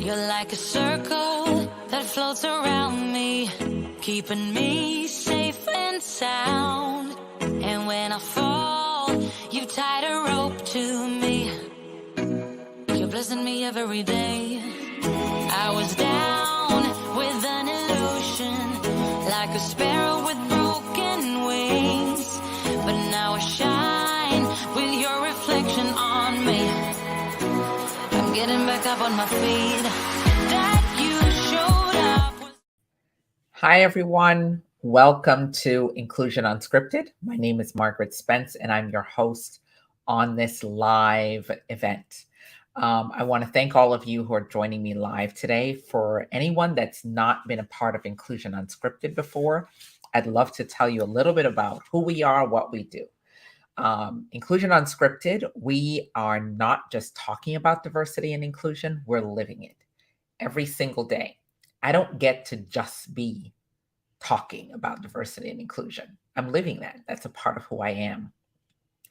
You're like a circle that floats around me, keeping me safe and sound. And when I fall, you tied a rope to me. You're blessing me every day. I was down with an illusion, like a sparrow with broken wings. But now I shine with your reflection on me. I'm getting back up on my feet. That you showed up. Hi, everyone. Welcome to Inclusion Unscripted. My name is Margaret Spence, and I'm your host on this live event. I want to thank all of you who are joining me live today. For anyone that's not been a part of Inclusion Unscripted before, I'd love to tell you a little bit about who we are, what we do. Inclusion Unscripted, we are not just talking about diversity and inclusion, we're living it every single day. I don't get to just be talking about diversity and inclusion. I'm living that. That's a part of who I am.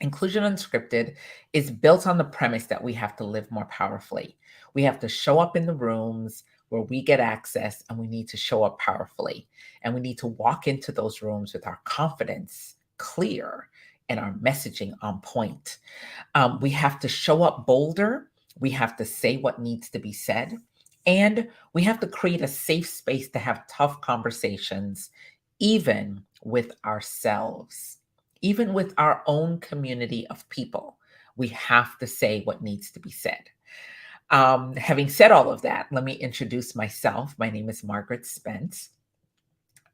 Inclusion Unscripted is built on the premise that we have to live more powerfully. We have to show up in the rooms where we get access, and we need to show up powerfully. And we need to walk into those rooms with our confidence clear and our messaging on point. We have to show up bolder. We have to say what needs to be said. And we have to create a safe space to have tough conversations, even with ourselves, even with our own community of people. We have to say what needs to be said. Having said all of that, let me introduce myself. My name is Margaret Spence,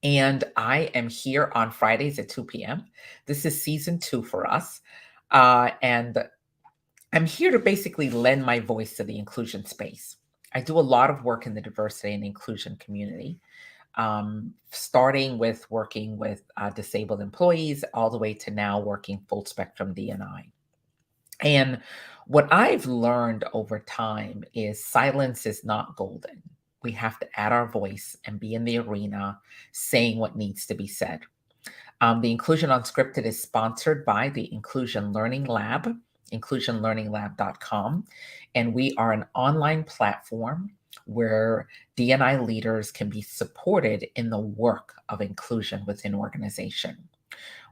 and I am here on Fridays at 2 p.m. This is season 2 for us. And I'm here to basically lend my voice to the inclusion space. I do a lot of work in the diversity and inclusion community, starting with working with disabled employees all the way to now working full spectrum D&I. And what I've learned over time is silence is not golden. We have to add our voice and be in the arena saying what needs to be said. The Inclusion Unscripted is sponsored by the Inclusion Learning Lab, inclusionlearninglab.com. And we are an online platform where D&I leaders can be supported in the work of inclusion within organization.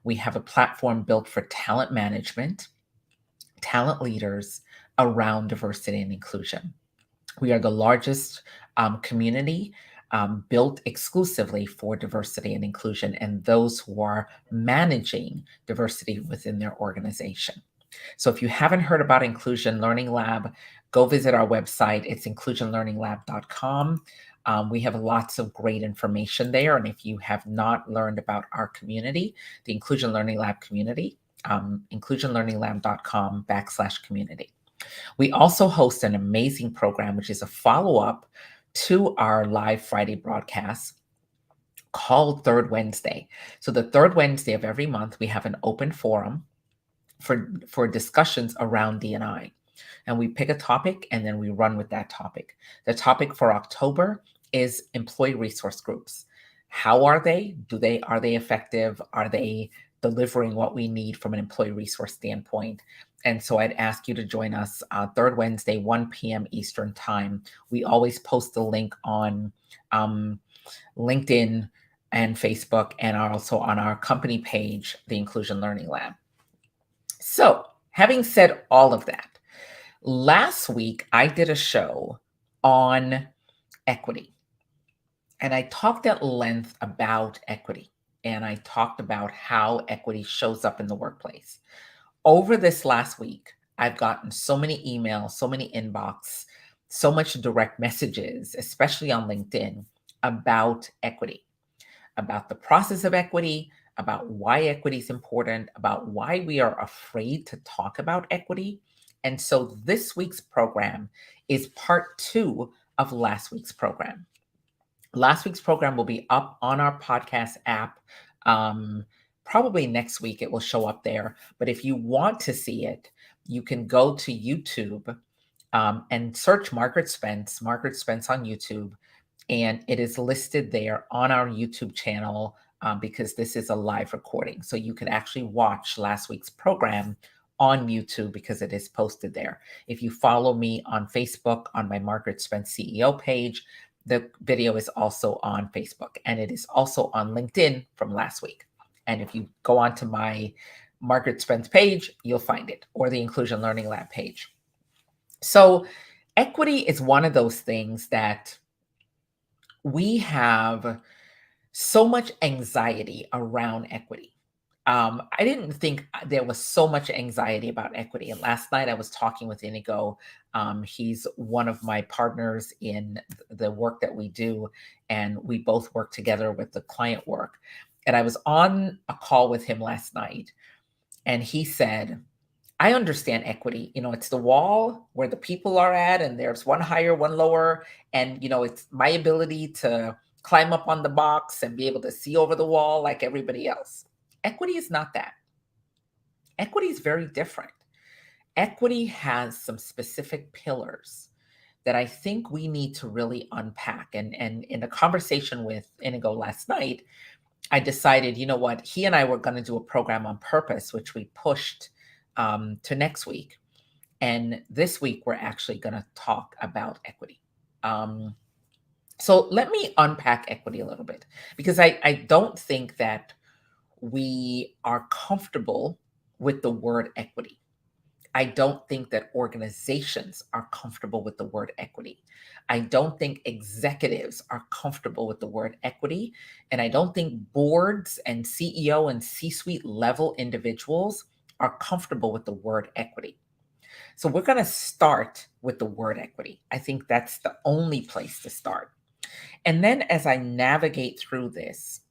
We have a platform built for talent management, talent leaders around diversity and inclusion. We are the largest community built exclusively for diversity and inclusion and those who are managing diversity within their organization. So if you haven't heard about Inclusion Learning Lab, go visit our website. It's inclusionlearninglab.com. We have lots of great information there. And if you have not learned about our community, the Inclusion Learning Lab community, inclusionlearninglab.com/community. We also host an amazing program, which is a follow-up to our live Friday broadcast called Third Wednesday. So the third Wednesday of every month, we have an open forum for discussions around D&I. And we pick a topic and then we run with that topic. The topic for October is employee resource groups. How are they? Are they effective? Are they delivering what we need from an employee resource standpoint? And so I'd ask you to join us third Wednesday, 1 p.m. Eastern time. We always post the link on LinkedIn and Facebook and also on our company page, the Inclusion Learning Lab. So, having said all of that, last week I did a show on equity. And I talked at length about equity. And I talked about how equity shows up in the workplace. Over this last week, I've gotten so many emails, so many inbox, so much direct messages, especially on LinkedIn, about equity, about the process of equity, about why equity is important, about why we are afraid to talk about equity. And so this week's program is part 2 of last week's program. Last week's program will be up on our podcast app. Probably next week it will show up there. But if you want to see it, you can go to YouTube and search Margaret Spence on YouTube. And it is listed there on our YouTube channel because this is a live recording. So you can actually watch last week's program on YouTube because it is posted there. If you follow me on Facebook on my Margaret Spence CEO page, the video is also on Facebook, and it is also on LinkedIn from last week. And if you go onto my Margaret Spence page, you'll find it, or the Inclusion Learning Lab page. So equity is one of those things that we have so much anxiety around equity. I didn't think there was so much anxiety about equity. And last night I was talking with Inigo. He's one of my partners in the work that we do, and we both work together with the client work. And I was on a call with him last night, and he said, I understand equity. It's the wall where the people are at, and there's one higher, one lower. And, it's my ability to climb up on the box and be able to see over the wall like everybody else. Equity is not that. Equity is very different. Equity has some specific pillars that I think we need to really unpack. And in a conversation with Inigo last night, I decided, you know what, he and I were going to do a program on purpose, which we pushed to next week. And this week, we're actually going to talk about equity. So let me unpack equity a little bit, because I don't think that we are comfortable with the word equity. I don't think that organizations are comfortable with the word equity. I don't think executives are comfortable with the word equity. And I don't think boards and CEO and C-suite level individuals are comfortable with the word equity. So we're going to start with the word equity. I think that's the only place to start. And then as I navigate through this,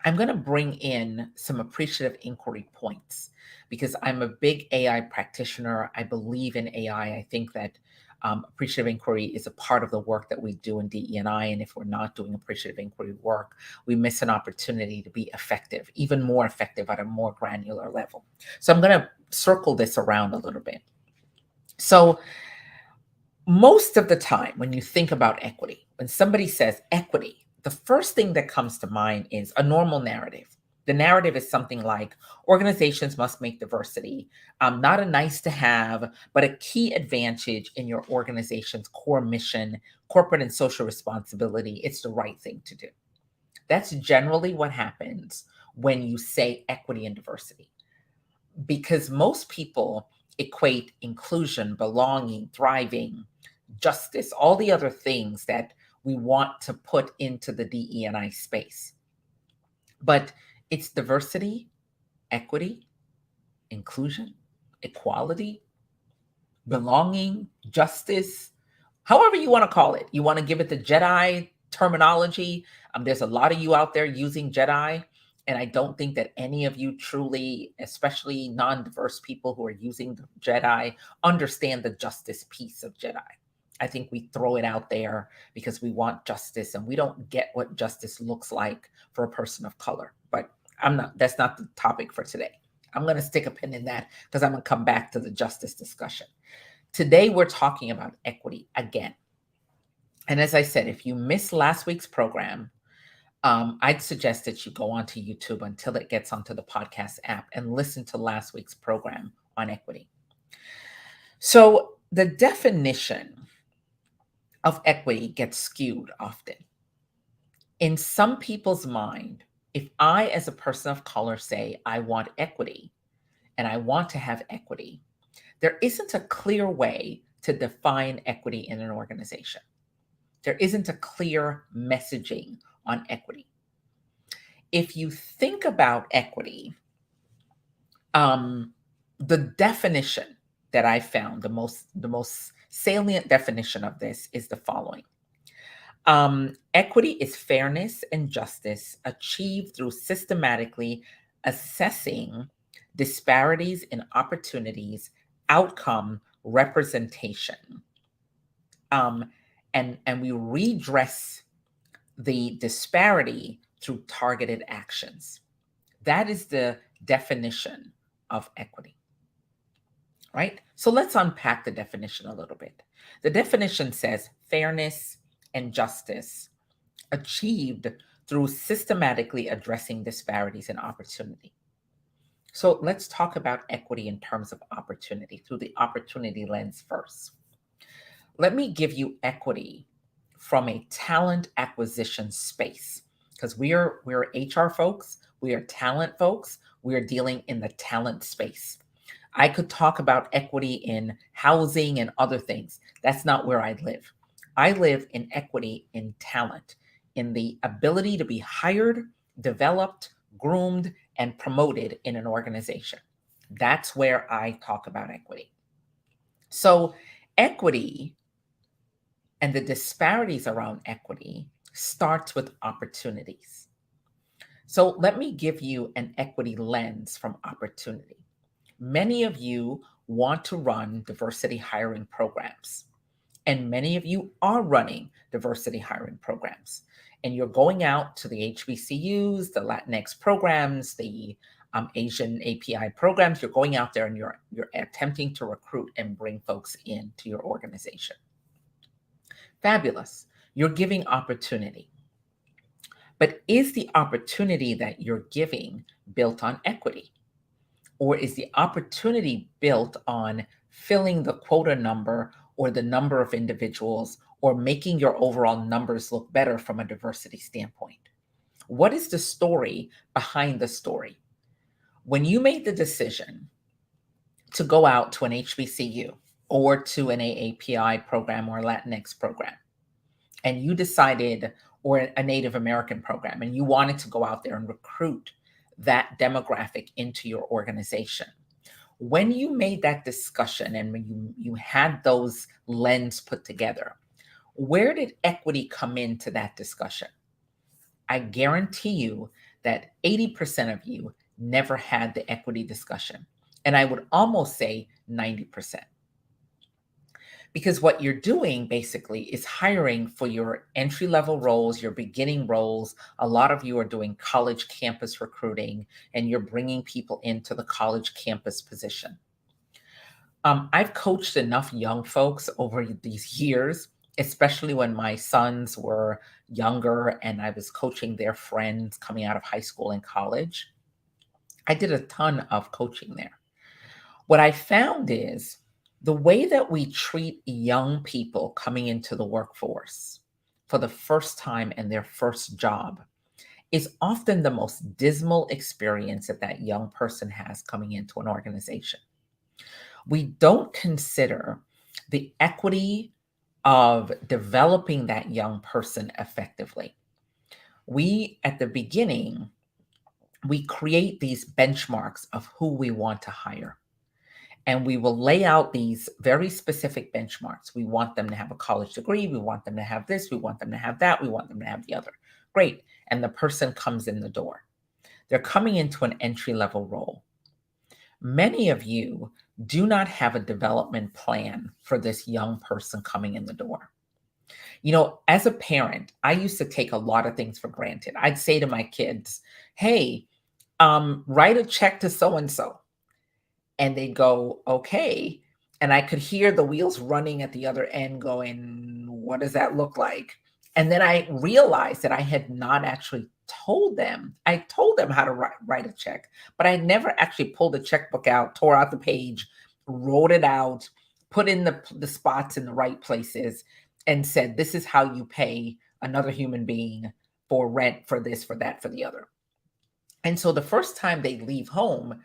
I'm going to bring in some appreciative inquiry points, because I'm a big AI practitioner. I believe in AI. I think that appreciative inquiry is a part of the work that we do in DE&I. And if we're not doing appreciative inquiry work, we miss an opportunity to be effective, even more effective at a more granular level. So I'm going to circle this around a little bit. So most of the time, when you think about equity, when somebody says equity, the first thing that comes to mind is a normal narrative. The narrative is something like organizations must make diversity, not a nice to have, but a key advantage in your organization's core mission, corporate and social responsibility. It's the right thing to do. That's generally what happens when you say equity and diversity, because most people equate inclusion, belonging, thriving, justice, all the other things that we want to put into the DE&I space. But it's diversity, equity, inclusion, equality, belonging, justice, however you want to call it. You want to give it the Jedi terminology. There's a lot of you out there using Jedi, and I don't think that any of you truly, especially non-diverse people who are using the Jedi, understand the justice piece of Jedi. I think we throw it out there because we want justice, and we don't get what justice looks like for a person of color. But that's not the topic for today. I'm going to stick a pin in that because I'm going to come back to the justice discussion. Today, we're talking about equity again. And as I said, if you missed last week's program, I'd suggest that you go onto YouTube until it gets onto the podcast app and listen to last week's program on equity. So the definition of equity gets skewed often. In some people's mind, if I, as a person of color, say I want equity and I want to have equity, there isn't a clear way to define equity in an organization. There isn't a clear messaging on equity. If you think about equity, the definition that I found, the most salient definition of this is the following. Equity is fairness and justice achieved through systematically assessing disparities in opportunities, outcome, representation. And we redress the disparity through targeted actions. That is the definition of equity, right? So let's unpack the definition a little bit. The definition says fairness and justice achieved through systematically addressing disparities in opportunity. So let's talk about equity in terms of opportunity through the opportunity lens first. Let me give you equity from a talent acquisition space because we're HR folks, we are talent folks, we are dealing in the talent space. I could talk about equity in housing and other things. That's not where I live. I live in equity in talent, in the ability to be hired, developed, groomed, and promoted in an organization. That's where I talk about equity. So, equity and the disparities around equity starts with opportunities. So, let me give you an equity lens from opportunity. Many of you want to run diversity hiring programs, and many of you are running diversity hiring programs. And you're going out to the HBCUs, the Latinx programs, the Asian API programs. You're going out there and you're attempting to recruit and bring folks into your organization. Fabulous. You're giving opportunity. But is the opportunity that you're giving built on equity? Or is the opportunity built on filling the quota number or the number of individuals or making your overall numbers look better from a diversity standpoint? What is the story behind the story? When you made the decision to go out to an HBCU or to an AAPI program or Latinx program, and you decided, or a Native American program, and you wanted to go out there and recruit that demographic into your organization. When you made that discussion and when you had those lens put together, where did equity come into that discussion? I guarantee you that 80% of you never had the equity discussion. And I would almost say 90%. Because what you're doing basically is hiring for your entry level roles, your beginning roles. A lot of you are doing college campus recruiting and you're bringing people into the college campus position. I've coached enough young folks over these years, especially when my sons were younger and I was coaching their friends coming out of high school and college. I did a ton of coaching there. What I found is the way that we treat young people coming into the workforce for the first time and their first job is often the most dismal experience that that young person has coming into an organization. We don't consider the equity of developing that young person effectively. We, at the beginning, we create these benchmarks of who we want to hire. And we will lay out these very specific benchmarks. We want them to have a college degree. We want them to have this. We want them to have that. We want them to have the other. Great. And the person comes in the door. They're coming into an entry level role. Many of you do not have a development plan for this young person coming in the door. You know, as a parent, I used to take a lot of things for granted. I'd say to my kids, hey, write a check to so and so. And they'd go, okay. And I could hear the wheels running at the other end going, what does that look like? And then I realized that I had not actually told them. I told them how to write a check, but I never actually pulled the checkbook out, tore out the page, wrote it out, put in the spots in the right places, and said, this is how you pay another human being for rent, for this, for that, for the other. And so the first time they leave home,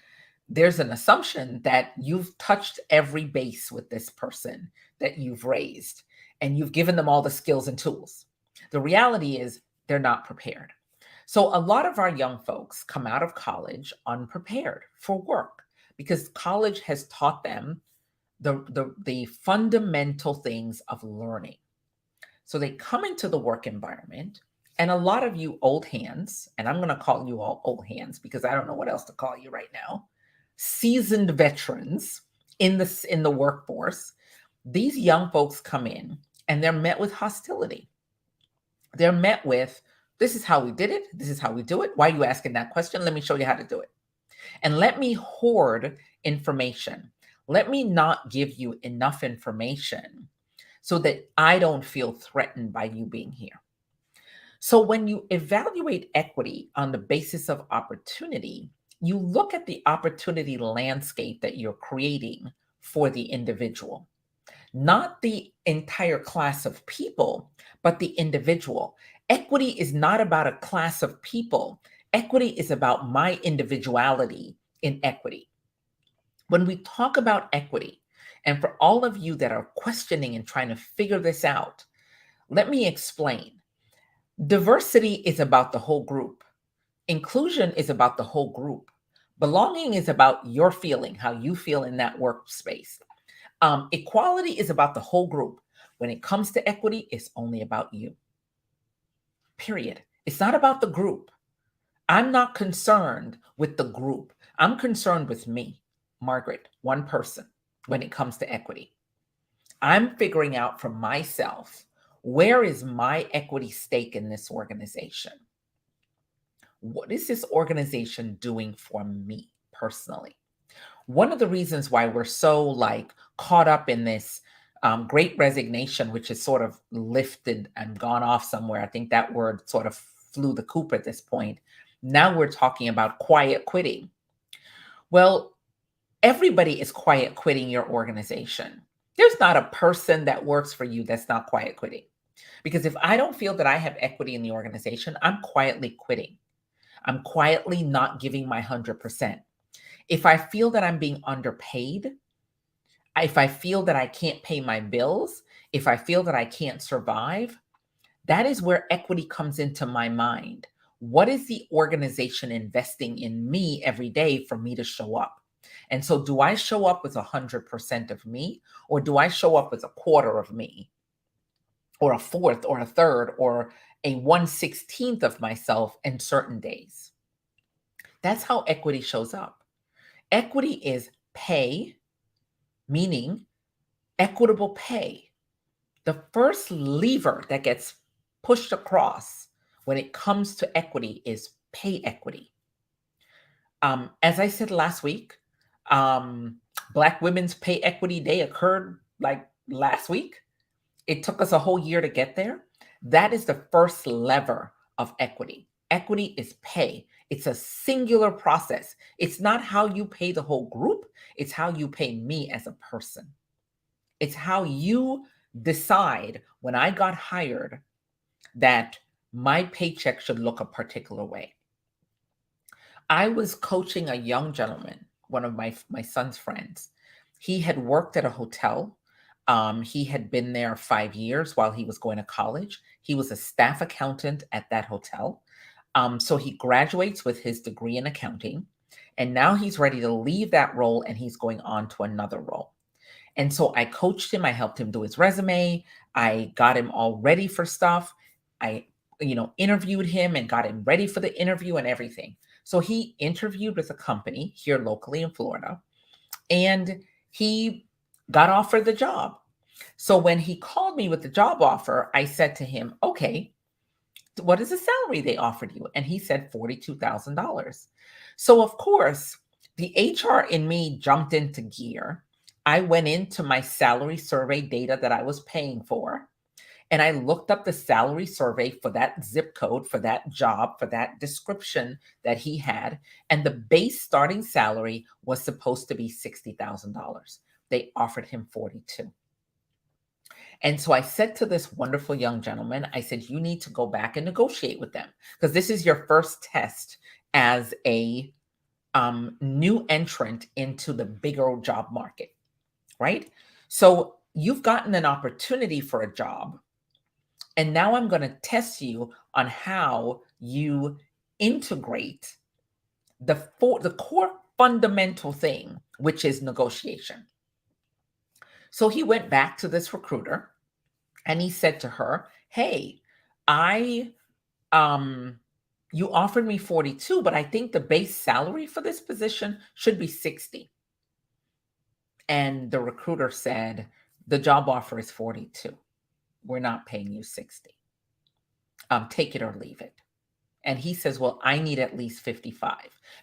there's an assumption that you've touched every base with this person that you've raised and you've given them all the skills and tools. The reality is they're not prepared. So a lot of our young folks come out of college unprepared for work because college has taught them the fundamental things of learning. So they come into the work environment, and a lot of you old hands, and I'm going to call you all old hands because I don't know what else to call you right now, seasoned veterans in the workforce, these young folks come in and they're met with hostility. They're met with, this is how we did it. This is how we do it. Why are you asking that question? Let me show you how to do it. And let me hoard information. Let me not give you enough information so that I don't feel threatened by you being here. So when you evaluate equity on the basis of opportunity, you look at the opportunity landscape that you're creating for the individual, not the entire class of people, but the individual. Equity is not about a class of people. Equity is about my individuality in equity. When we talk about equity, and for all of you that are questioning and trying to figure this out, let me explain. Diversity is about the whole group. Inclusion is about the whole group. Belonging is about your feeling, how you feel in that workspace. Equality is about the whole group. When it comes to equity, it's only about you. Period. It's not about the group. I'm not concerned with the group. I'm concerned with me, Margaret, one person, when it comes to equity. I'm figuring out for myself, where is my equity stake in this organization? What is this organization doing for me personally? One of the reasons why we're so caught up in this great resignation, which is sort of lifted and gone off somewhere. I think that word sort of flew the coop at this point. Now we're talking about quiet quitting. Well, everybody is quiet quitting your organization. There's not a person that works for you that's not quiet quitting. Because if I don't feel that I have equity in the organization, I'm quietly quitting. I'm quietly not giving my 100%. If I feel that I'm being underpaid, if I feel that I can't pay my bills, if I feel that I can't survive, that is where equity comes into my mind. What is the organization investing in me every day for me to show up? And so do I show up with 100% of me, or do I show up with a quarter of me, or a fourth, or a third, or a 1/16th of myself in certain days? That's how equity shows up. Equity is pay, meaning equitable pay. The first lever that gets pushed across when it comes to equity is pay equity. As I said last week, Black Women's Pay Equity Day occurred last week. It took us a whole year to get there. That is the first lever of equity. Equity is pay. It's a singular process. It's not how you pay the whole group. It's how you pay me as a person. It's how you decide when I got hired that my paycheck should look a particular way. I was coaching a young gentleman, one of my son's friends. He had worked at a hotel. He had been there 5 years while he was going to college. He was a staff accountant at that hotel. So he graduates with his degree in accounting, and now he's ready to leave that role and he's going on to another role. And so I coached him. I helped him do his resume. I got him all ready for stuff. I, interviewed him and got him ready for the interview and everything. So he interviewed with a company here locally in Florida, and he got offered the job. So when he called me with the job offer, I said to him, okay, what is the salary they offered you? And he said $42,000. So of course, the HR in me jumped into gear. I went into my salary survey data that I was paying for, and I looked up the salary survey for that zip code, for that job, for that description that he had. And the base starting salary was supposed to be $60,000. They offered him 42. And so I said to this wonderful young gentleman, I said, you need to go back and negotiate with them, because this is your first test as a new entrant into the bigger job market, right? So you've gotten an opportunity for a job, and now I'm going to test you on how you integrate the core fundamental thing, which is negotiation. So he went back to this recruiter and he said to her, hey, you offered me 42, but I think the base salary for this position should be 60. And the recruiter said, the job offer is 42. We're not paying you 60. Take it or leave it. And he says, well, I need at least 55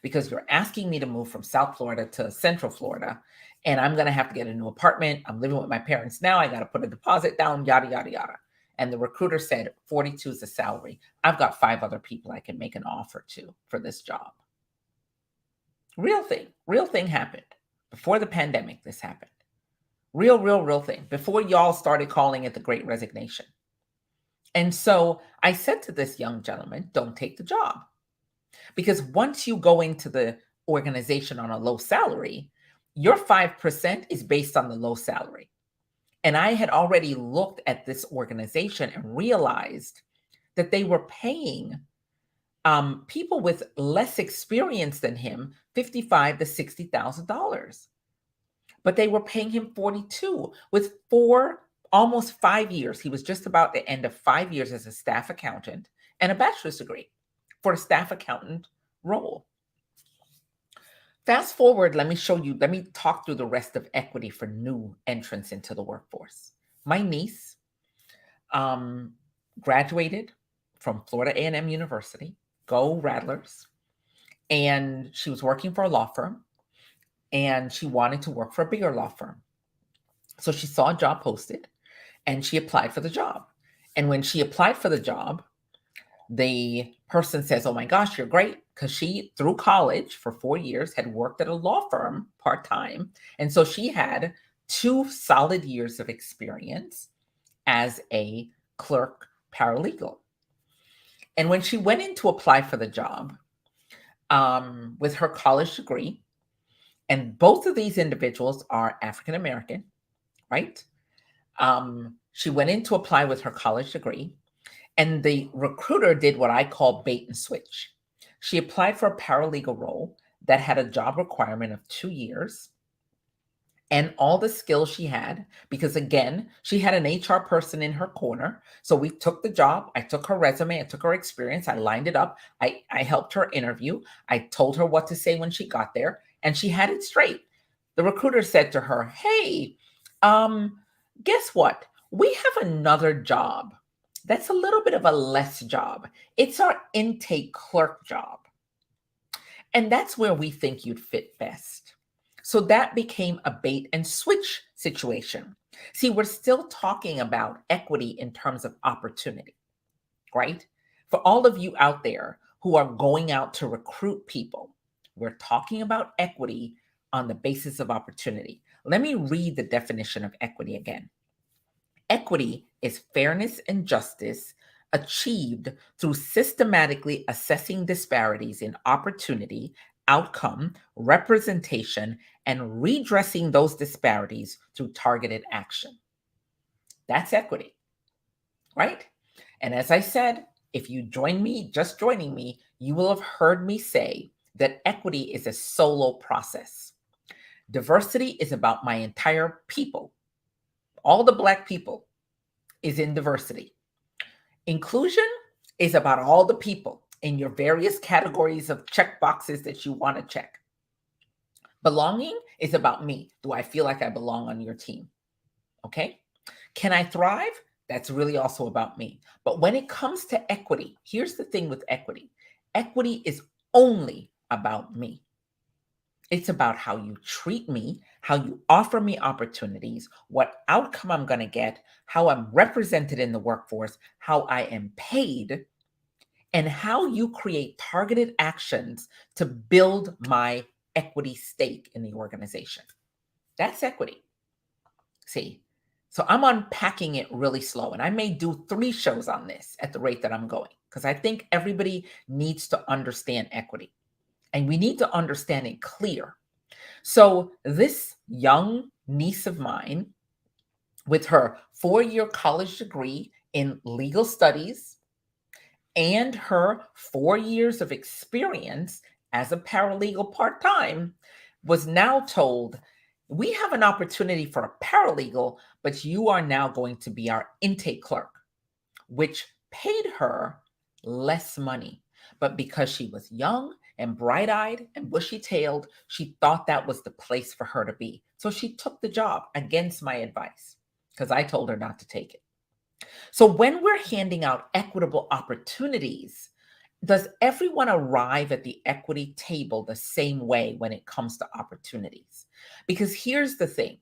because you're asking me to move from South Florida to Central Florida, and I'm going to have to get a new apartment. I'm living with my parents now. I got to put a deposit down, yada, yada, yada. And the recruiter said, 42 is the salary. I've got 5 other people I can make an offer to for this job. Real thing happened. Before the pandemic, this happened. Real thing. Before y'all started calling it the Great Resignation. And so I said to this young gentleman, don't take the job. Because once you go into the organization on a low salary, your 5% is based on the low salary. And I had already looked at this organization and realized that they were paying people with less experience than him $55,000 to $60,000. But they were paying him 42 with almost 5 years. He was just about the end of 5 years as a staff accountant and a bachelor's degree for a staff accountant role. Fast forward, let me talk through the rest of equity for new entrants into the workforce. My niece graduated from Florida A&M University, go Rattlers, and she was working for a law firm, and she wanted to work for a bigger law firm. So she saw a job posted, and she applied for the job. And when she applied for the job, the person says, oh my gosh, you're great. Because she, through college for 4 years, had worked at a law firm part-time. And so she had 2 solid years of experience as a clerk paralegal. And when she went in to apply for the job with her college degree, and both of these individuals are African American, right? She went in to apply with her college degree, and the recruiter did what I call bait and switch. She applied for a paralegal role that had a job requirement of 2 years and all the skills she had, because again, she had an HR person in her corner. So we took the job. I took her resume. I took her experience. I lined it up. I helped her interview. I told her what to say when she got there, and she had it straight. The recruiter said to her, hey, guess what? We have another job that's a little bit of a less job. It's our intake clerk job. And that's where we think you'd fit best. So that became a bait and switch situation. See, we're still talking about equity in terms of opportunity, right? For all of you out there who are going out to recruit people, we're talking about equity on the basis of opportunity. Let me read the definition of equity again. Equity is fairness and justice achieved through systematically assessing disparities in opportunity, outcome, representation, and redressing those disparities through targeted action. That's equity, right? And as I said, if you join me, just joining me, you will have heard me say that equity is a solo process. Diversity is about my entire people. All the Black people is in diversity. Inclusion is about all the people in your various categories of check boxes that you want to check. Belonging is about me. Do I feel like I belong on your team? Okay. Can I thrive? That's really also about me. But when it comes to equity, here's the thing with equity. Equity is only about me. It's about how you treat me, how you offer me opportunities, what outcome I'm going to get, how I'm represented in the workforce, how I am paid, and how you create targeted actions to build my equity stake in the organization. That's equity. See, so I'm unpacking it really slow, and I may do 3 shows on this at the rate that I'm going, because I think everybody needs to understand equity. And we need to understand it clear. So this young niece of mine, with her 4-year college degree in legal studies and her 4 years of experience as a paralegal part-time, was now told, we have an opportunity for a paralegal, but you are now going to be our intake clerk, which paid her less money. But because she was young and bright-eyed and bushy-tailed, she thought that was the place for her to be. So she took the job against my advice, because I told her not to take it. So when we're handing out equitable opportunities, does everyone arrive at the equity table the same way when it comes to opportunities? Because here's the thing.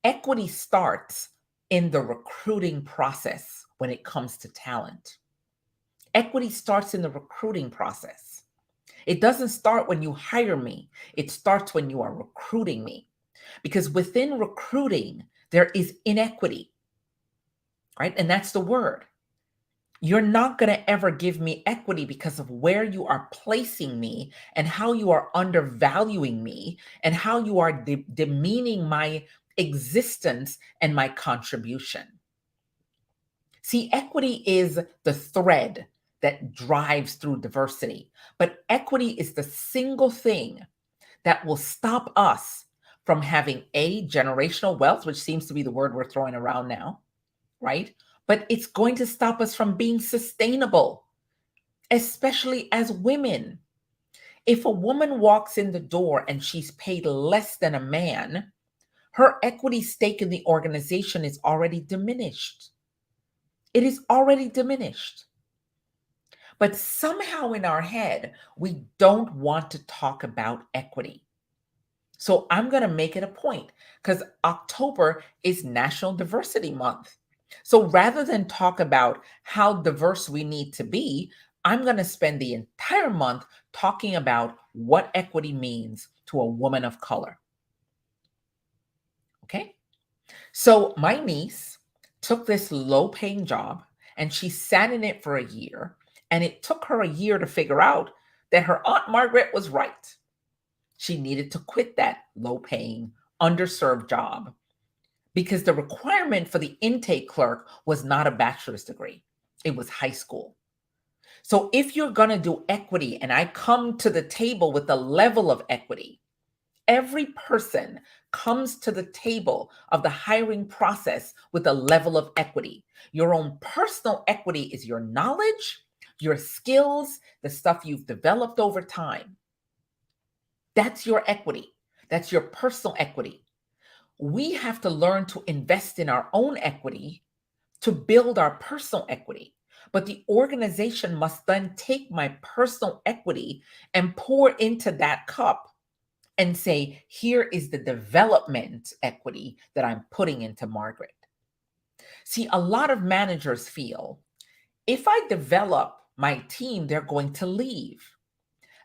Equity starts in the recruiting process when it comes to talent. Equity starts in the recruiting process. It doesn't start when you hire me. It starts when you are recruiting me. Because within recruiting, there is inequity, right? And that's the word. You're not going to ever give me equity because of where you are placing me and how you are undervaluing me and how you are demeaning my existence and my contribution. See, equity is the thread that drives through diversity, but equity is the single thing that will stop us from having generational wealth, which seems to be the word we're throwing around now, right? But it's going to stop us from being sustainable, especially as women. If a woman walks in the door and she's paid less than a man, her equity stake in the organization is already diminished. It is already diminished. But somehow in our head, we don't want to talk about equity. So I'm going to make it a point because October is National Diversity Month. So rather than talk about how diverse we need to be, I'm going to spend the entire month talking about what equity means to a woman of color. Okay? So my niece took this low-paying job and she sat in it for a year, and it took her a year to figure out that her Aunt Margaret was right. She needed to quit that low-paying, underserved job because the requirement for the intake clerk was not a bachelor's degree. It was high school. So if you're going to do equity, and I come to the table with a level of equity, every person comes to the table of the hiring process with a level of equity. Your own personal equity is your knowledge, your skills, the stuff you've developed over time. That's your equity. That's your personal equity. We have to learn to invest in our own equity to build our personal equity. But the organization must then take my personal equity and pour into that cup and say, here is the development equity that I'm putting into Margaret. See, a lot of managers feel if I develop my team, they're going to leave.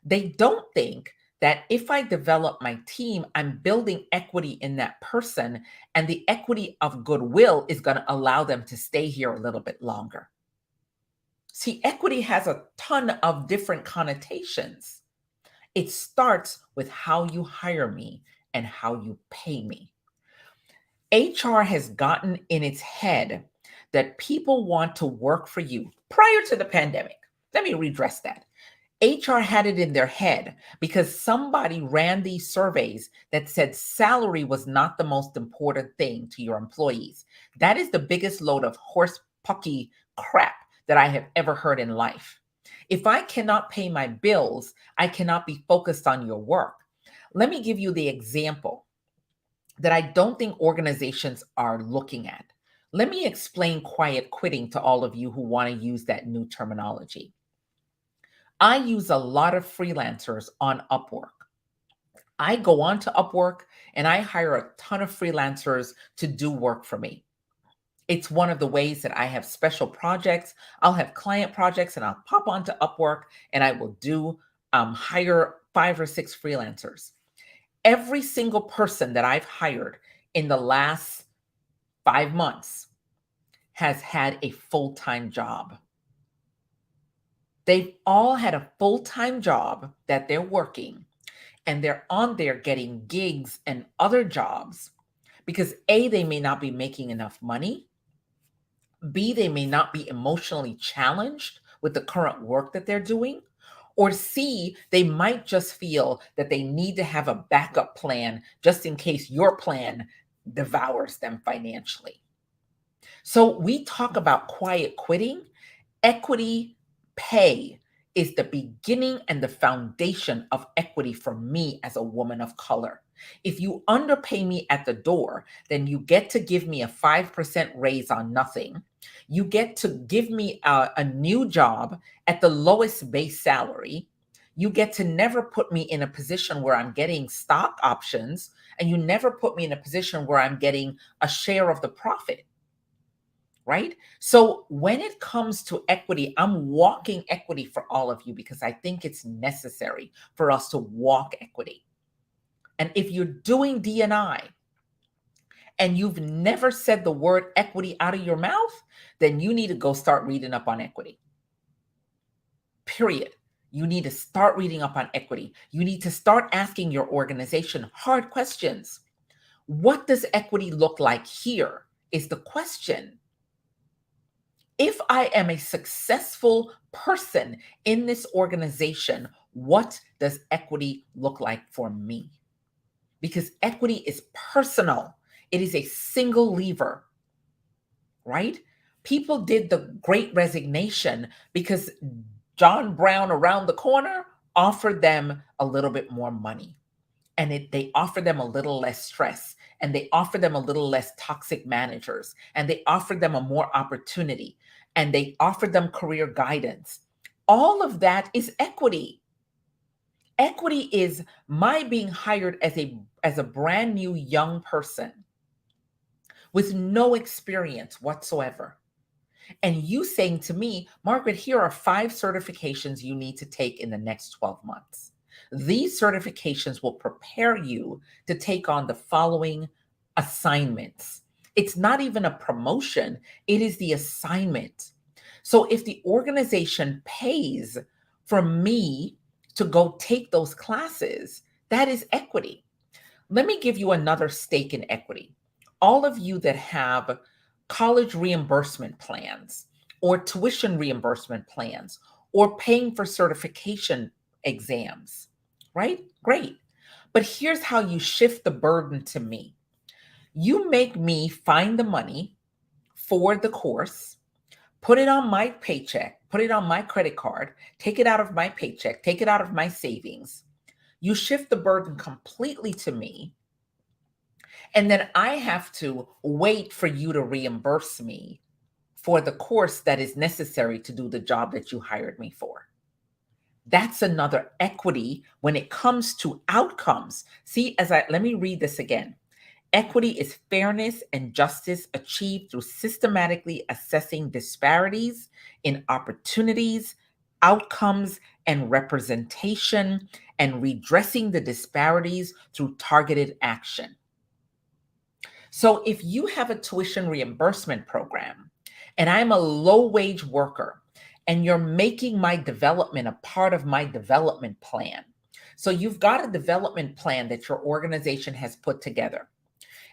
They don't think that if I develop my team, I'm building equity in that person, and the equity of goodwill is going to allow them to stay here a little bit longer. See, equity has a ton of different connotations. It starts with how you hire me and how you pay me. HR has gotten in its head that people want to work for you prior to the pandemic. Let me redress that. HR had it in their head because somebody ran these surveys that said salary was not the most important thing to your employees. That is the biggest load of horse pucky crap that I have ever heard in life. If I cannot pay my bills, I cannot be focused on your work. Let me give you the example that I don't think organizations are looking at. Let me explain quiet quitting to all of you who want to use that new terminology. I use a lot of freelancers on Upwork. I go on to Upwork and I hire a ton of freelancers to do work for me. It's one of the ways that I have special projects. I'll have client projects and I'll pop onto Upwork and I will hire 5 or 6 freelancers. Every single person that I've hired in the last 5 months has had a full-time job. They've all had a full-time job that they're working, and they're on there getting gigs and other jobs because A, they may not be making enough money. B, they may not be emotionally challenged with the current work that they're doing. Or C, they might just feel that they need to have a backup plan just in case your plan devours them financially. So we talk about quiet quitting. Equity pay is the beginning and the foundation of equity for me as a woman of color. If you underpay me at the door, then you get to give me a 5% raise on nothing. You get to give me a new job at the lowest base salary. You get to never put me in a position where I'm getting stock options, and you never put me in a position where I'm getting a share of the profit. right? So when it comes to equity, I'm walking equity for all of you because I think it's necessary for us to walk equity. And if you're doing D&I and you've never said the word equity out of your mouth, then you need to go start reading up on equity. Period. You need to start reading up on equity. You need to start asking your organization hard questions. What does equity look like here? Is the question. If I am a successful person in this organization, what does equity look like for me? Because equity is personal. It is a single lever, right? People did the great resignation because John Brown around the corner offered them a little bit more money. And they offer them a little less stress, and they offer them a little less toxic managers, and they offer them a more opportunity, and they offer them career guidance. All of that is equity. Equity is my being hired as a brand new young person with no experience whatsoever. And you saying to me, Margaret, here are 5 certifications you need to take in the next 12 months. These certifications will prepare you to take on the following assignments. It's not even a promotion, it is the assignment. So if the organization pays for me to go take those classes, that is equity. Let me give you another stake in equity. All of you that have college reimbursement plans or tuition reimbursement plans or paying for certification exams, right? Great. But here's how you shift the burden to me. You make me find the money for the course, put it on my paycheck, put it on my credit card, take it out of my paycheck, take it out of my savings. You shift the burden completely to me. And then I have to wait for you to reimburse me for the course that is necessary to do the job that you hired me for. That's another equity when it comes to outcomes. See, let me read this again. Equity is fairness and justice achieved through systematically assessing disparities in opportunities, outcomes, and representation, and redressing the disparities through targeted action. So if you have a tuition reimbursement program and I'm a low wage worker and you're making my development a part of my development plan. So you've got a development plan that your organization has put together.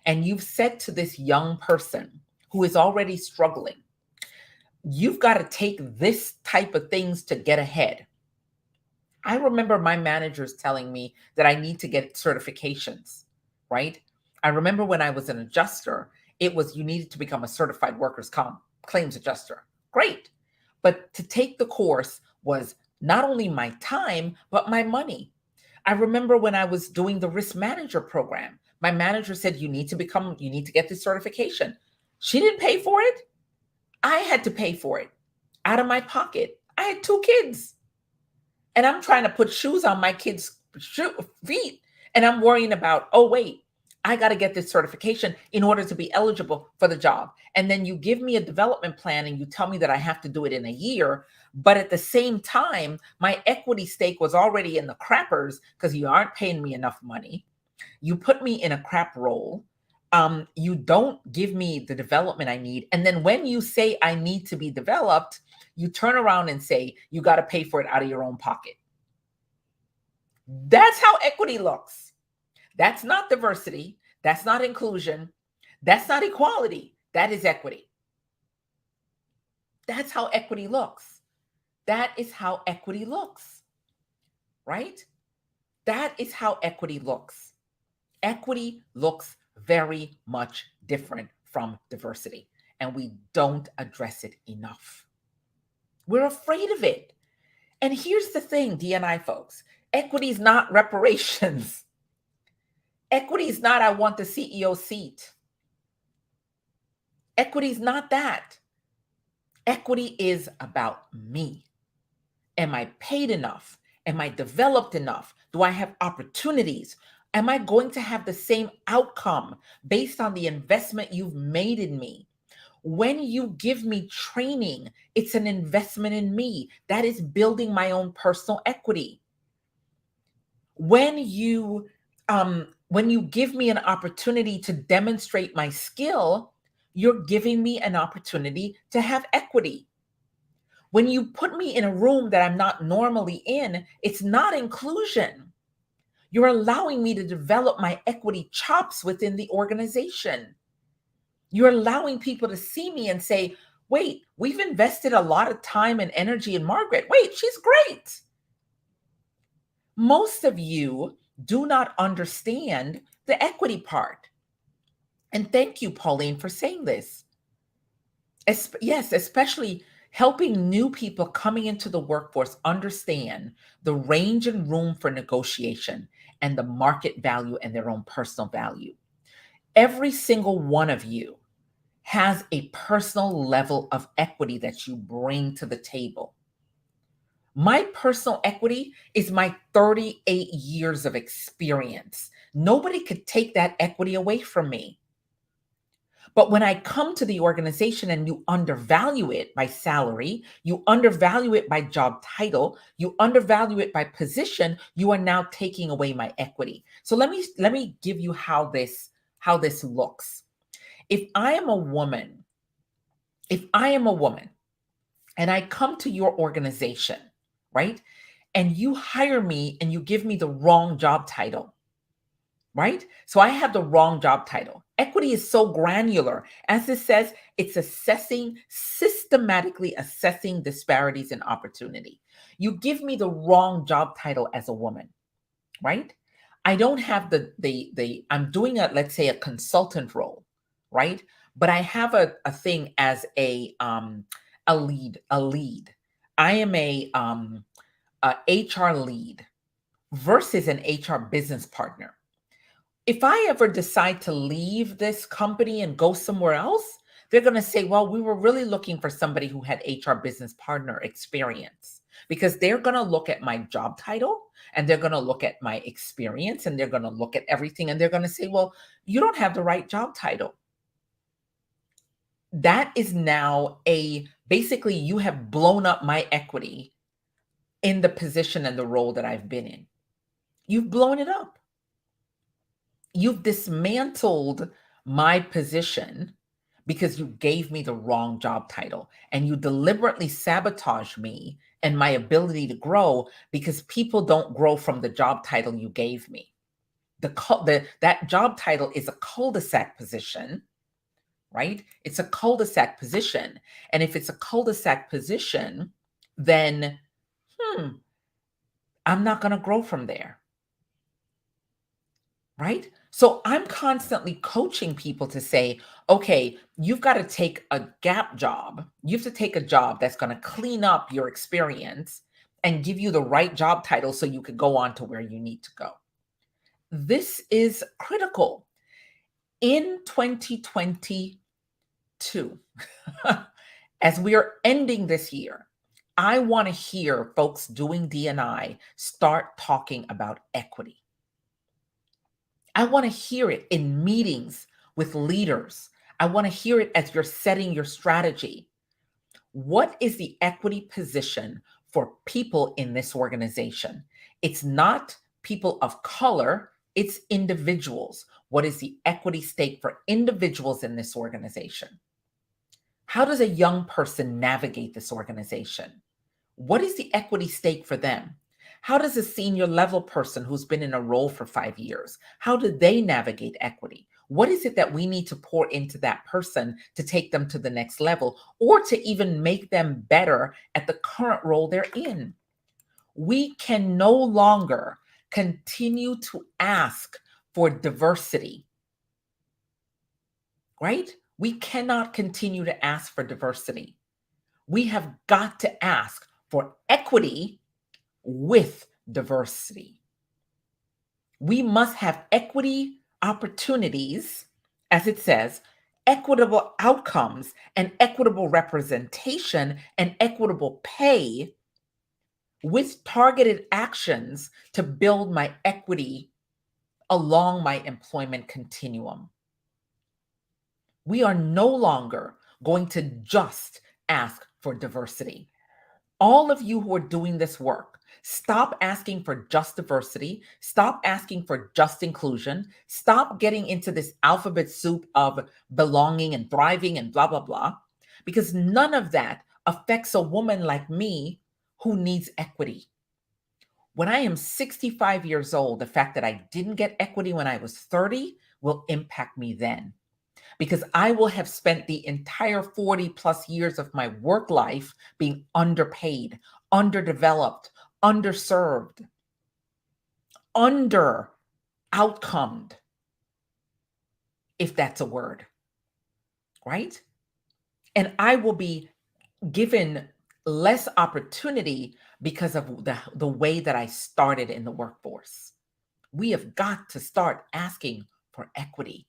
And you've said to this young person who is already struggling, you've got to take this type of things to get ahead. I remember my managers telling me that I need to get certifications, right? I remember when I was an adjuster, it was you needed to become a certified workers' claims adjuster. Great. But to take the course was not only my time, but my money. I remember when I was doing the risk manager program, my manager said, you need to get this certification. She didn't pay for it. I had to pay for it out of my pocket. I had 2 kids. And I'm trying to put shoes on my kids' feet. And I'm worrying about, oh, wait, I got to get this certification in order to be eligible for the job. And then you give me a development plan and you tell me that I have to do it in a year. But at the same time, my equity stake was already in the crappers because you aren't paying me enough money. You put me in a crap role. You don't give me the development I need. And then when you say I need to be developed, you turn around and say, you got to pay for it out of your own pocket. That's how equity looks. That's not diversity. That's not inclusion. That's not equality. That is equity. That's how equity looks. That is how equity looks, right? That is how equity looks. Equity looks very much different from diversity, and we don't address it enough. We're afraid of it. And here's the thing, D&I folks, equity is not reparations. Equity is not, I want the CEO seat. Equity is not that. Equity is about me. Am I paid enough? Am I developed enough? Do I have opportunities? Am I going to have the same outcome based on the investment you've made in me? When you give me training, it's an investment in me. That is building my own personal equity. When you give me an opportunity to demonstrate my skill, you're giving me an opportunity to have equity. When you put me in a room that I'm not normally in, it's not inclusion. You're allowing me to develop my equity chops within the organization. You're allowing people to see me and say, wait, we've invested a lot of time and energy in Margaret. Wait, she's great. Most of you do not understand the equity part. And thank you, Pauline, for saying this. Yes, especially helping new people coming into the workforce understand the range and room for negotiation and the market value and their own personal value. Every single one of you has a personal level of equity that you bring to the table. My personal equity is my 38 years of experience. Nobody could take that equity away from me. But when I come to the organization and you undervalue it by salary, you undervalue it by job title, you undervalue it by position, you are now taking away my equity. So let me give you how this looks. If I am a woman and I come to your organization, right? And you hire me and you give me the wrong job title, right? So I have the wrong job title. Equity is so granular. As it says, it's systematically assessing disparities in opportunity. You give me the wrong job title as a woman, right? I don't have I'm doing let's say a consultant role, right? But I have a thing as a lead. I am a HR lead versus an HR business partner. If I ever decide to leave this company and go somewhere else, they're going to say, well, we were really looking for somebody who had HR business partner experience, because they're going to look at my job title and they're going to look at my experience and they're going to look at everything and they're going to say, well, you don't have the right job title. That is now basically you have blown up my equity in the position and the role that I've been in. You've blown it up. You've dismantled my position because you gave me the wrong job title, and you deliberately sabotage me and my ability to grow because people don't grow from the job title you gave me. That job title is a cul-de-sac position, right? It's a cul-de-sac position. And if it's a cul-de-sac position, then I'm not going to grow from there. Right? So I'm constantly coaching people to say, okay, you've got to take a gap job. You have to take a job that's going to clean up your experience and give you the right job title so you could go on to where you need to go. This is critical. In 2022, as we are ending this year, I want to hear folks doing D&I start talking about equity. I want to hear it in meetings with leaders. I want to hear it as you're setting your strategy. What is the equity position for people in this organization? It's not people of color, it's individuals. What is the equity stake for individuals in this organization? How does a young person navigate this organization? What is the equity stake for them? How does a senior level person who's been in a role for 5 years, how do they navigate equity? What is it that we need to pour into that person to take them to the next level, or to even make them better at the current role they're in? We can no longer continue to ask for diversity, right? We cannot continue to ask for diversity. We have got to ask for equity with diversity. We must have equity opportunities, as it says, equitable outcomes and equitable representation and equitable pay with targeted actions to build my equity along my employment continuum. We are no longer going to just ask for diversity. All of you who are doing this work, stop asking for just diversity. Stop asking for just inclusion. Stop getting into this alphabet soup of belonging and thriving and blah, blah, blah, because none of that affects a woman like me who needs equity. When I am 65 years old, the fact that I didn't get equity when I was 30 will impact me then, because I will have spent the entire 40 plus years of my work life being underpaid, underdeveloped, underserved, under outcomed, if that's a word, right? And I will be given less opportunity because of the way that I started in the workforce. We have got to start asking for equity.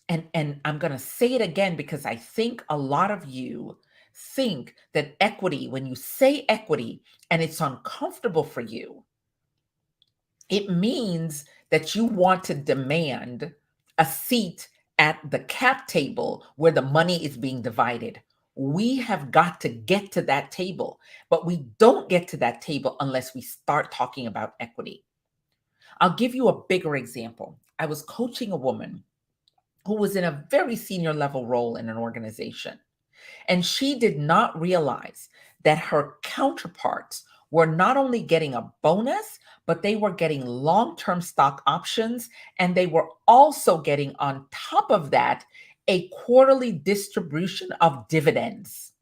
And I'm going to say it again, because I think a lot of you think that equity, when you say equity and it's uncomfortable for you, it means that you want to demand a seat at the cap table where the money is being divided. We have got to get to that table, but we don't get to that table unless we start talking about equity. I'll give you a bigger example. I was coaching a woman who was in a very senior level role in an organization. And she did not realize that her counterparts were not only getting a bonus, but they were getting long-term stock options. And they were also getting, on top of that, a quarterly distribution of dividends.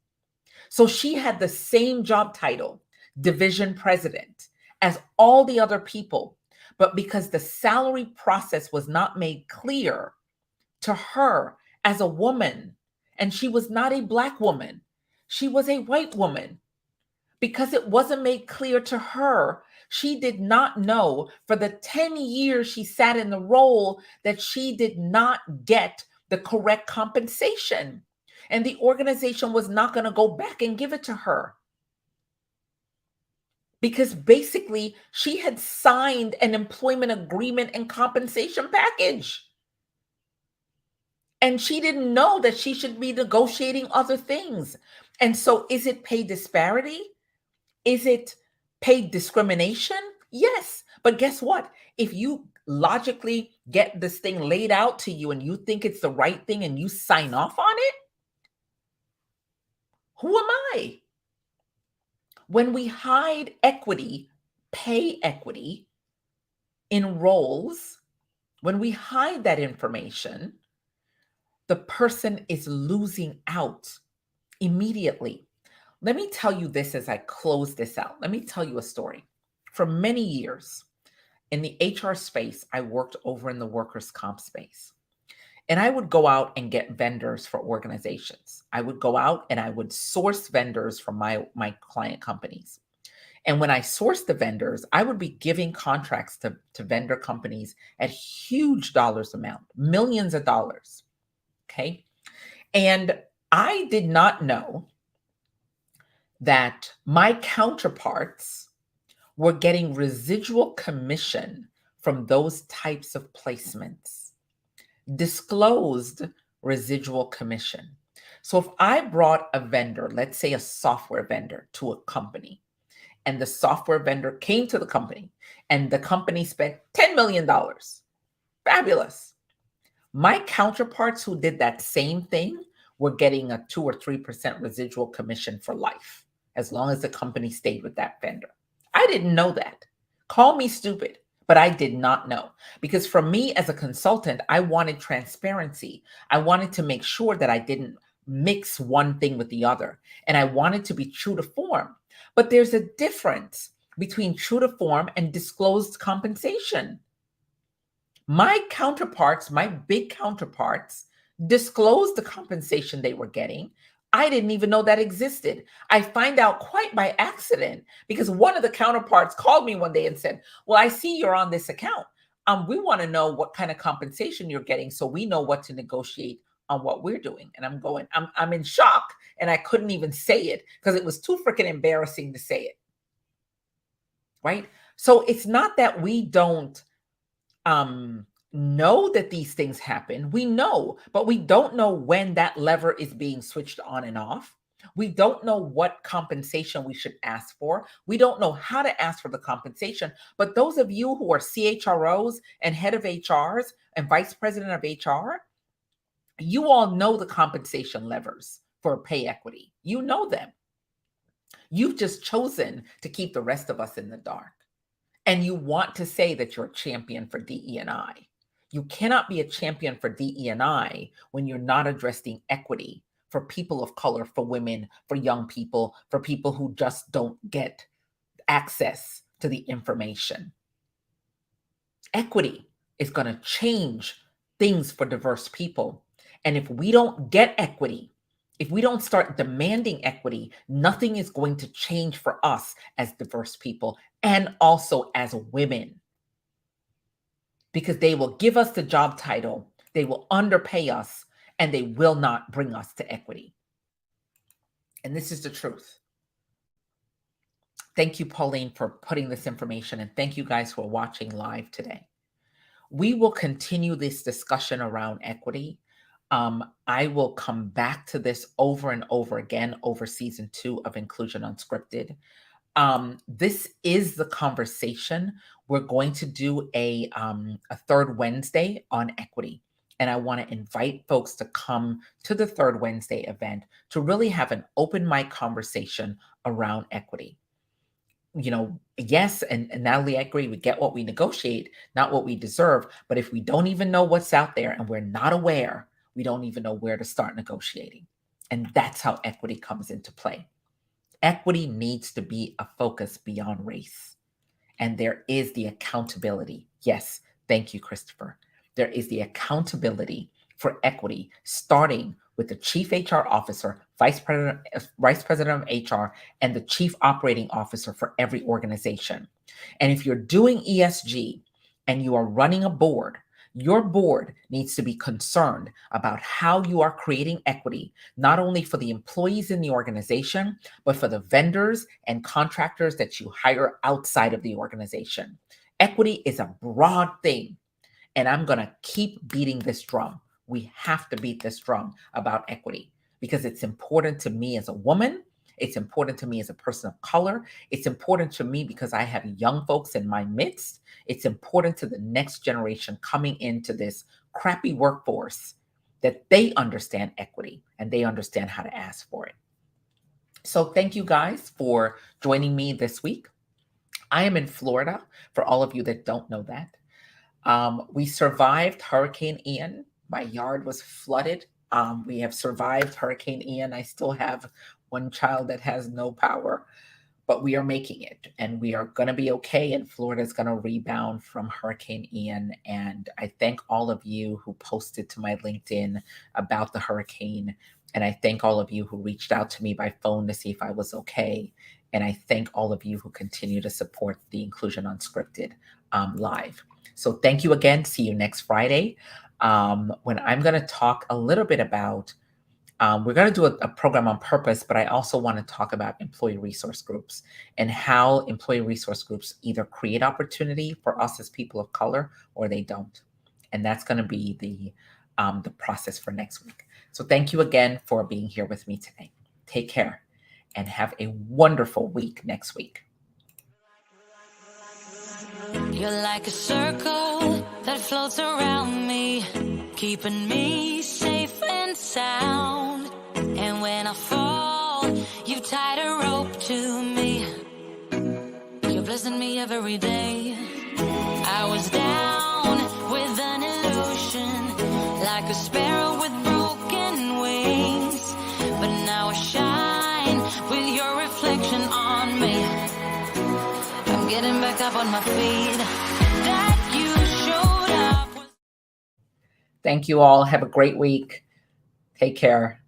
So she had the same job title, division president, as all the other people. But because the salary process was not made clear to her as a woman, and she was not a Black woman, she was a white woman, because it wasn't made clear to her, she did not know for the 10 years she sat in the role that she did not get the correct compensation. And the organization was not going to go back and give it to her, because basically she had signed an employment agreement and compensation package. And she didn't know that she should be negotiating other things. And so is it pay disparity? Is it pay discrimination? Yes. But guess what? If you logically get this thing laid out to you and you think it's the right thing and you sign off on it, who am I? When we hide equity, pay equity in roles, when we hide that information, the person is losing out immediately. Let me tell you this as I close this out. Let me tell you a story. For many years in the HR space, I worked over in the workers' comp space. And I would go out and get vendors for organizations. I would go out and I would source vendors from my client companies. And when I sourced the vendors, I would be giving contracts to vendor companies at huge dollars amount, millions of dollars. Okay. And I did not know that my counterparts were getting residual commission from those types of placements, disclosed residual commission. So if I brought a vendor, let's say a software vendor, to a company, and the software vendor came to the company and the company spent $10 million, fabulous. My counterparts who did that same thing were getting a 2 or 3% residual commission for life, as long as the company stayed with that vendor. I didn't know that. Call me stupid, but I did not know. Because for me as a consultant, I wanted transparency. I wanted to make sure that I didn't mix one thing with the other. And I wanted to be true to form. But there's a difference between true to form and disclosed compensation. My counterparts, my big counterparts, disclosed the compensation they were getting. I didn't even know that existed. I find out quite by accident, because one of the counterparts called me one day and said, well, I see you're on this account. We want to know what kind of compensation you're getting so we know what to negotiate on what we're doing. And I'm in shock, and I couldn't even say it because it was too freaking embarrassing to say it. Right? So it's not that we don't know that these things happen. We know, but we don't know when that lever is being switched on and off. We don't know what compensation we should ask for. We don't know how to ask for the compensation. But those of you who are CHROs and head of HRs and vice president of HR, you all know the compensation levers for pay equity. You know them. You've just chosen to keep the rest of us in the dark. And you want to say that you're a champion for DE&I. You cannot be a champion for DE&I when you're not addressing equity for people of color, for women, for young people, for people who just don't get access to the information. Equity is going to change things for diverse people. And if we don't get equity, if we don't start demanding equity, nothing is going to change for us as diverse people and also as women. Because they will give us the job title, they will underpay us, and they will not bring us to equity. And this is the truth. Thank you, Pauline, for putting this information, and thank you guys for watching live today. We will continue this discussion around equity. I will come back to this over and over again over season 2 of Inclusion Unscripted. This is the conversation. We're going to do a third Wednesday on equity. And I want to invite folks to come to the third Wednesday event to really have an open mic conversation around equity. You know, yes, and Natalie, I agree, we get what we negotiate, not what we deserve. But if we don't even know what's out there and we're not aware, we don't even know where to start negotiating. And that's how equity comes into play. Equity needs to be a focus beyond race. And there is the accountability. Yes, thank you, Christopher. There is the accountability for equity, starting with the chief HR officer, vice president of HR, and the chief operating officer for every organization. And if you're doing ESG and you are running a board, your board needs to be concerned about how you are creating equity, not only for the employees in the organization, but for the vendors and contractors that you hire outside of the organization. Equity is a broad thing, and I'm going to keep beating this drum. We have to beat this drum about equity because it's important to me as a woman. It's important to me as a person of color. It's important to me because I have young folks in my midst. It's important to the next generation coming into this crappy workforce that they understand equity and they understand how to ask for it. So thank you guys for joining me this week. I am in Florida, for all of you that don't know that. We survived Hurricane Ian. My yard was flooded. We have survived Hurricane Ian. I still have one child that has no power, but we are making it and we are going to be okay. And Florida is going to rebound from Hurricane Ian. And I thank all of you who posted to my LinkedIn about the hurricane. And I thank all of you who reached out to me by phone to see if I was okay. And I thank all of you who continue to support the Inclusion Unscripted live. So thank you again. See you next Friday when I'm going to talk a little bit about we're going to do a program on purpose, but I also want to talk about employee resource groups and how employee resource groups either create opportunity for us as people of color or they don't. And that's going to be the process for next week. So thank you again for being here with me today. Take care and have a wonderful week next week. You're like a circle that floats around me, keeping me safe and sound. And when I fall, you tied a rope to me. You're blessing me every day. I was down with an illusion, like a sparrow with broken wings. But now I shine with your reflection on me. I'm getting back up on my feet. That you showed up. Thank you all. Have a great week. Take care.